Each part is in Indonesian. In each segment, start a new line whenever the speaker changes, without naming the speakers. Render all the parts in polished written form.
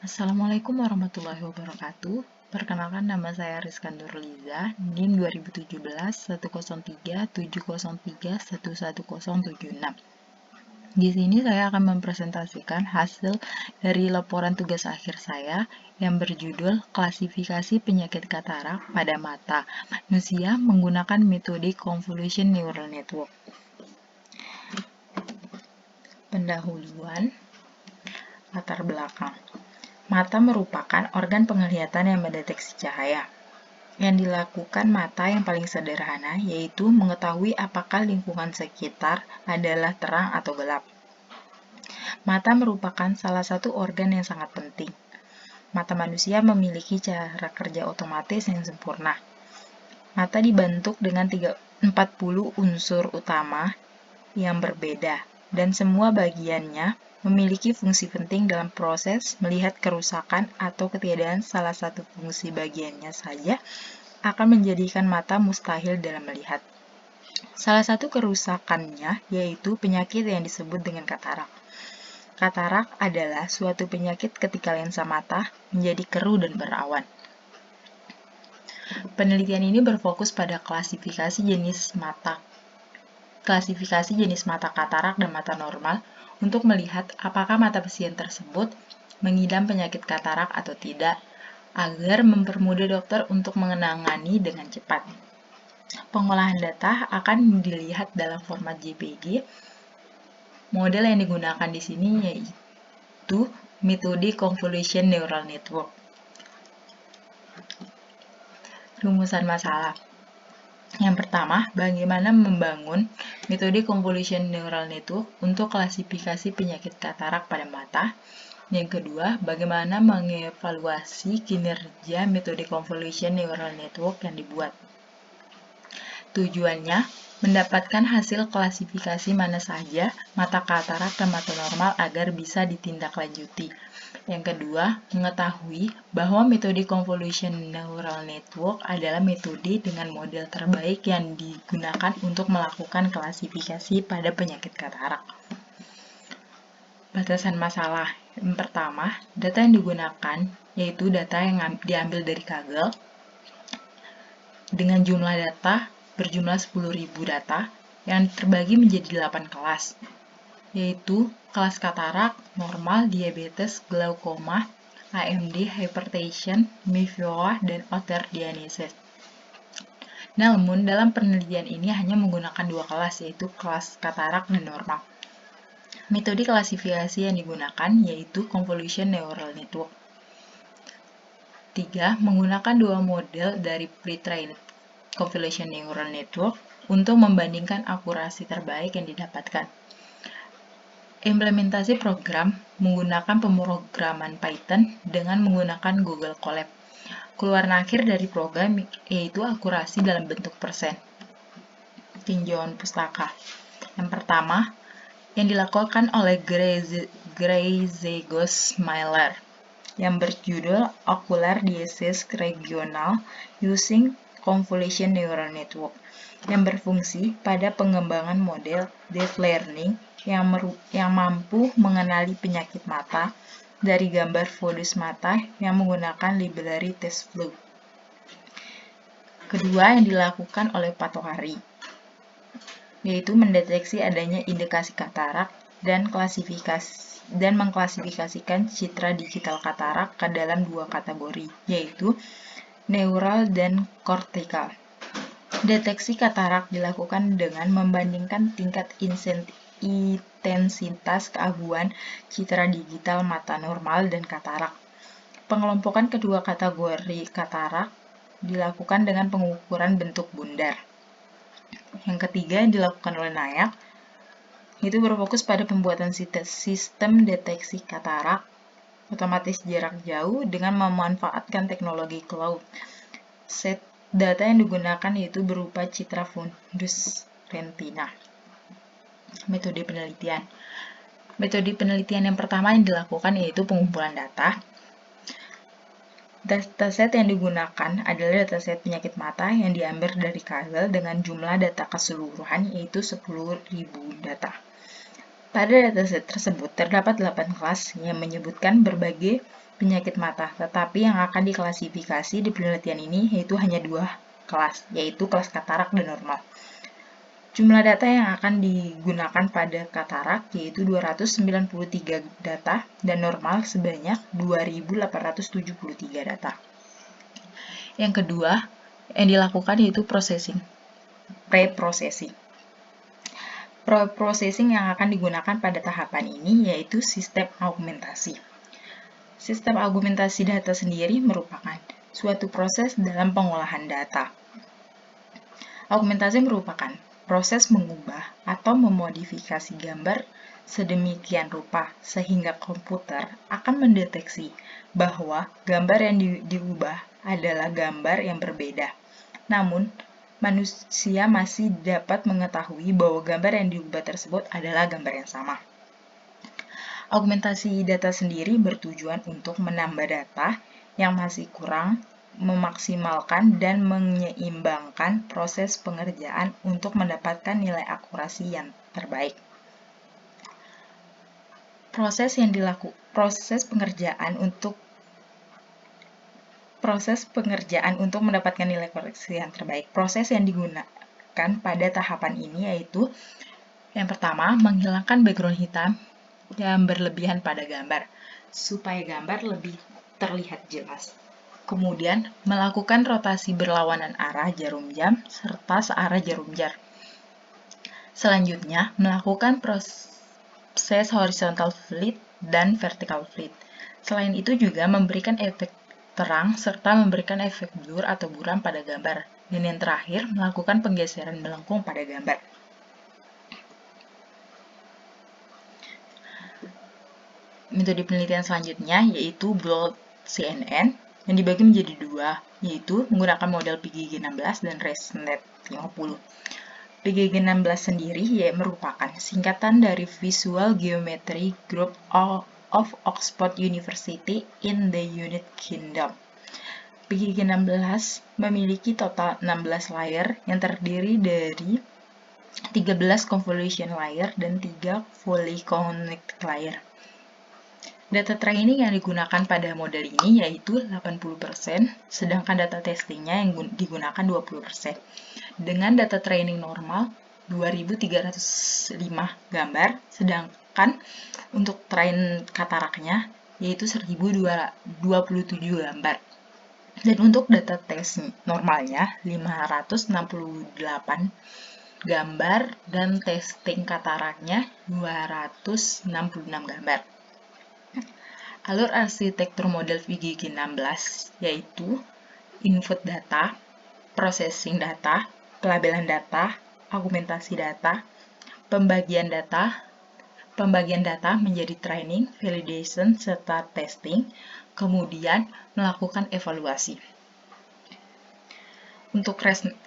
Assalamualaikum warahmatullahi wabarakatuh. Perkenalkan, nama saya Rizka Nurliza, NIM 2017 103 703 11076. Di sini saya akan mempresentasikan hasil dari laporan tugas akhir saya yang berjudul Klasifikasi Penyakit Katarak pada Mata Manusia menggunakan metode Convolution Neural Network. Pendahuluan, latar belakang. Mata merupakan organ penglihatan yang mendeteksi cahaya. Yang dilakukan mata yang paling sederhana yaitu mengetahui apakah lingkungan sekitar adalah terang atau gelap. Mata merupakan salah satu organ yang sangat penting. Mata manusia memiliki cara kerja otomatis yang sempurna. Mata dibentuk dengan 40 unsur utama yang berbeda, dan semua bagiannya memiliki fungsi penting dalam proses melihat. Kerusakan atau ketiadaan salah satu fungsi bagiannya saja akan menjadikan mata mustahil dalam melihat. Salah satu kerusakannya yaitu penyakit yang disebut dengan katarak. Katarak adalah suatu penyakit ketika lensa mata menjadi keruh dan berawan. Penelitian ini berfokus pada klasifikasi jenis mata katarak dan mata normal untuk melihat apakah mata pasien tersebut mengidap penyakit katarak atau tidak, agar mempermudah dokter untuk menangani dengan cepat. Pengolahan data akan dilihat dalam format JPG. Model yang digunakan di sini yaitu metode Convolution Neural Network. Rumusan masalah. Yang pertama, bagaimana membangun metode Convolution Neural Network untuk klasifikasi penyakit katarak pada mata. Yang kedua, bagaimana mengevaluasi kinerja metode Convolution Neural Network yang dibuat. Tujuannya, mendapatkan hasil klasifikasi mana saja mata katarak dan mata normal agar bisa ditindaklanjuti. Yang kedua, mengetahui bahwa metode Convolution Neural Network adalah metode dengan model terbaik yang digunakan untuk melakukan klasifikasi pada penyakit katarak. Batasan masalah. Yang pertama, data yang digunakan yaitu data yang diambil dari Kaggle dengan jumlah data berjumlah 10.000 data yang terbagi menjadi 8 kelas, yaitu kelas katarak, normal, diabetes, glaukoma, AMD, hypertension, myopia, dan osteoarthritis. Namun, dalam penelitian ini hanya menggunakan 2 kelas, yaitu kelas katarak dan normal. Metode klasifikasi yang digunakan yaitu Convolution Neural Network. 3. Menggunakan 2 model dari pre-trained Convolution Neural Network untuk membandingkan akurasi terbaik yang didapatkan. Implementasi program menggunakan pemrograman Python dengan menggunakan Google Colab. Keluaran akhir dari program yaitu akurasi dalam bentuk persen. Tinjauan pustaka. Yang pertama, yang dilakukan oleh Gray-Zegos-Miller yang berjudul Ocular Disease Regional Using Convolution Neural Network, yang berfungsi pada pengembangan model deep learning yang mampu mengenali penyakit mata dari gambar fundus mata yang menggunakan library TestFlow. Kedua, yang dilakukan oleh Patohari, yaitu mendeteksi adanya indikasi katarak dan mengklasifikasikan citra digital katarak ke dalam 2 kategori, yaitu neural dan kortikal. Deteksi katarak dilakukan dengan membandingkan tingkat intensitas keaguan citra digital mata normal dan katarak. Pengelompokan kedua kategori katarak dilakukan dengan pengukuran bentuk bundar. Yang ketiga yang dilakukan oleh Nayak itu berfokus pada pembuatan sistem deteksi katarak otomatis jarak jauh dengan memanfaatkan teknologi cloud. Set data yang digunakan yaitu berupa citra fundus retina. Metode penelitian. Metode penelitian yang pertama yang dilakukan yaitu pengumpulan data. Dataset yang digunakan adalah dataset penyakit mata yang diambil dari Kaggle dengan jumlah data keseluruhan yaitu 10.000 data. Pada dataset tersebut terdapat 8 kelas yang menyebutkan berbagai penyakit mata, tetapi yang akan diklasifikasi di penelitian ini yaitu hanya 2 kelas, yaitu kelas katarak dan normal. Jumlah data yang akan digunakan pada katarak yaitu 293 data dan normal sebanyak 2.873 data. Yang kedua yang dilakukan yaitu pre-processing. Processing yang akan digunakan pada tahapan ini yaitu sistem augmentasi. Sistem augmentasi data sendiri merupakan suatu proses dalam pengolahan data. Augmentasi merupakan proses mengubah atau memodifikasi gambar sedemikian rupa sehingga komputer akan mendeteksi bahwa gambar yang diubah adalah gambar yang berbeda. Namun, manusia masih dapat mengetahui bahwa gambar yang diubah tersebut adalah gambar yang sama. Augmentasi data sendiri bertujuan untuk menambah data yang masih kurang, memaksimalkan dan menyeimbangkan proses pengerjaan untuk mendapatkan nilai akurasi yang terbaik. Proses pengerjaan untuk mendapatkan nilai koreksi yang terbaik. Proses yang digunakan pada tahapan ini yaitu yang pertama, menghilangkan background hitam yang berlebihan pada gambar, supaya gambar lebih terlihat jelas. Kemudian, melakukan rotasi berlawanan arah jarum jam serta searah jarum jam. Selanjutnya, melakukan proses horizontal flip dan vertical flip. Selain itu juga memberikan efek terang serta memberikan efek blur atau buram pada gambar. Dan yang terakhir, melakukan penggeseran melengkung pada gambar. Metode penelitian selanjutnya yaitu Blood CNN yang dibagi menjadi 2, yaitu menggunakan model PGG-16 dan ResNet 50. PGG-16 sendiri merupakan singkatan dari Visual Geometry Group of Oxford University in the United Kingdom. PGG-16 memiliki total 16 layer yang terdiri dari 13 convolution layer dan 3 fully connected layer. Data training yang digunakan pada model ini yaitu 80%, sedangkan data testingnya yang digunakan 20%. Dengan data training normal 2.305 gambar, sedangkan untuk train kataraknya yaitu 1.027 gambar. Dan untuk data tes normalnya 568 gambar dan testing kataraknya 266 gambar. Alur arsitektur model PGG-16 yaitu input data, processing data, pelabelan data, augmentasi data, pembagian data menjadi training, validation, serta testing, kemudian melakukan evaluasi. Untuk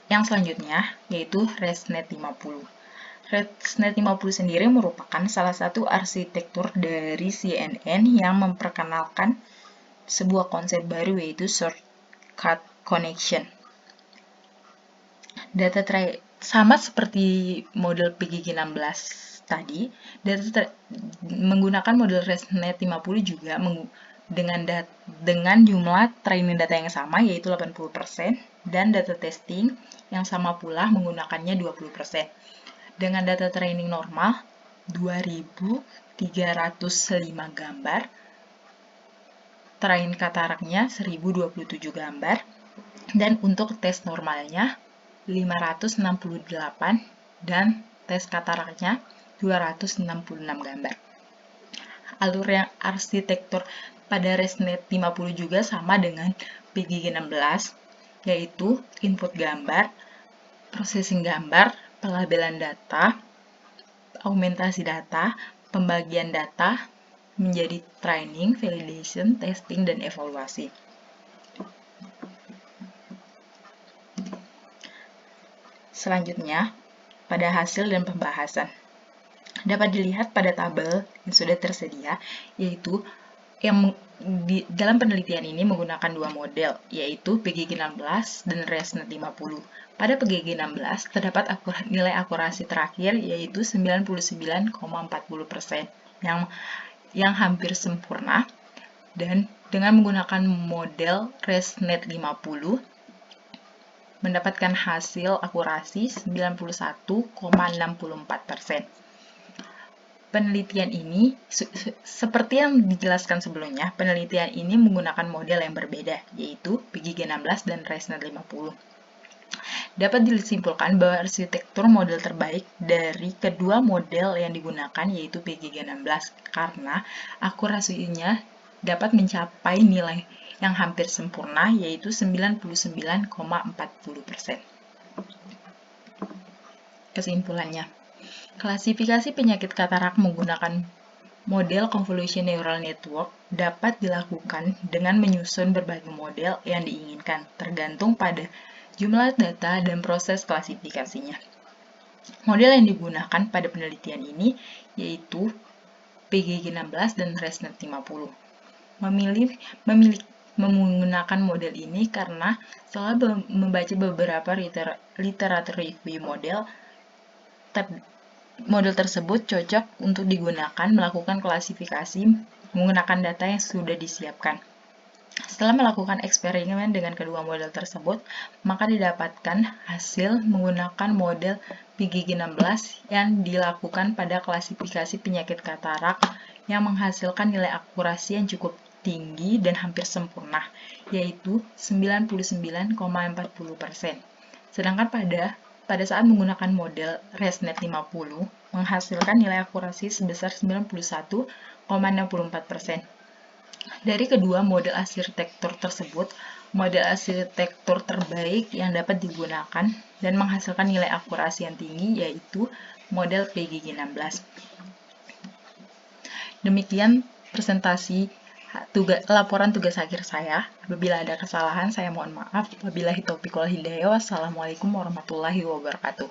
yang selanjutnya yaitu ResNet 50. ResNet 50 sendiri merupakan salah satu arsitektur dari CNN yang memperkenalkan sebuah konsep baru yaitu shortcut connection. Sama seperti model PGG-16 tadi, menggunakan model ResNet 50 juga dengan jumlah training data yang sama yaitu 80% dan data testing yang sama pula menggunakannya 20%. Dengan data training normal 2.305 gambar, train kataraknya 1.027 gambar, dan untuk tes normalnya 568 dan tes kataraknya 266 gambar. Alur yang arsitektur pada ResNet 50 juga sama dengan PGG-16, yaitu input gambar, processing gambar, pelabelan data, augmentasi data, pembagian data menjadi training, validation, testing, dan evaluasi. Selanjutnya, pada hasil dan pembahasan. Dapat dilihat pada tabel yang sudah tersedia, yaitu yang dalam penelitian ini menggunakan dua model, yaitu PGG-16 dan ResNet 50. Pada PGG-16 terdapat nilai akurasi terakhir yaitu 99,40% yang hampir sempurna, dan dengan menggunakan model ResNet 50 mendapatkan hasil akurasi 91,64%. Penelitian ini, seperti yang dijelaskan sebelumnya, penelitian ini menggunakan model yang berbeda, yaitu PGG-16 dan ResNet 50. Dapat disimpulkan bahwa arsitektur model terbaik dari kedua model yang digunakan yaitu PGG-16 karena akurasinya dapat mencapai nilai yang hampir sempurna yaitu 99,40%. Kesimpulannya, klasifikasi penyakit katarak menggunakan model convolution neural network dapat dilakukan dengan menyusun berbagai model yang diinginkan, tergantung pada jumlah data dan proses klasifikasinya. Model yang digunakan pada penelitian ini yaitu PGG-16 dan ResNet 50. Menggunakan model ini karena setelah membaca beberapa literatur review model tersebut cocok untuk digunakan melakukan klasifikasi menggunakan data yang sudah disiapkan. Setelah melakukan eksperimen dengan kedua model tersebut, maka didapatkan hasil menggunakan model PGG-16 yang dilakukan pada klasifikasi penyakit katarak yang menghasilkan nilai akurasi yang cukup tinggi dan hampir sempurna, yaitu 99,40%. Sedangkan pada saat menggunakan model ResNet 50, menghasilkan nilai akurasi sebesar 91,64%. Dari kedua model arsitektur tersebut, model arsitektur terbaik yang dapat digunakan dan menghasilkan nilai akurasi yang tinggi yaitu model PGG-16. Demikian presentasi laporan tugas akhir saya. Apabila ada kesalahan, saya mohon maaf. Wabillahi taufiq wal hidayah. Wassalamualaikum warahmatullahi wabarakatuh.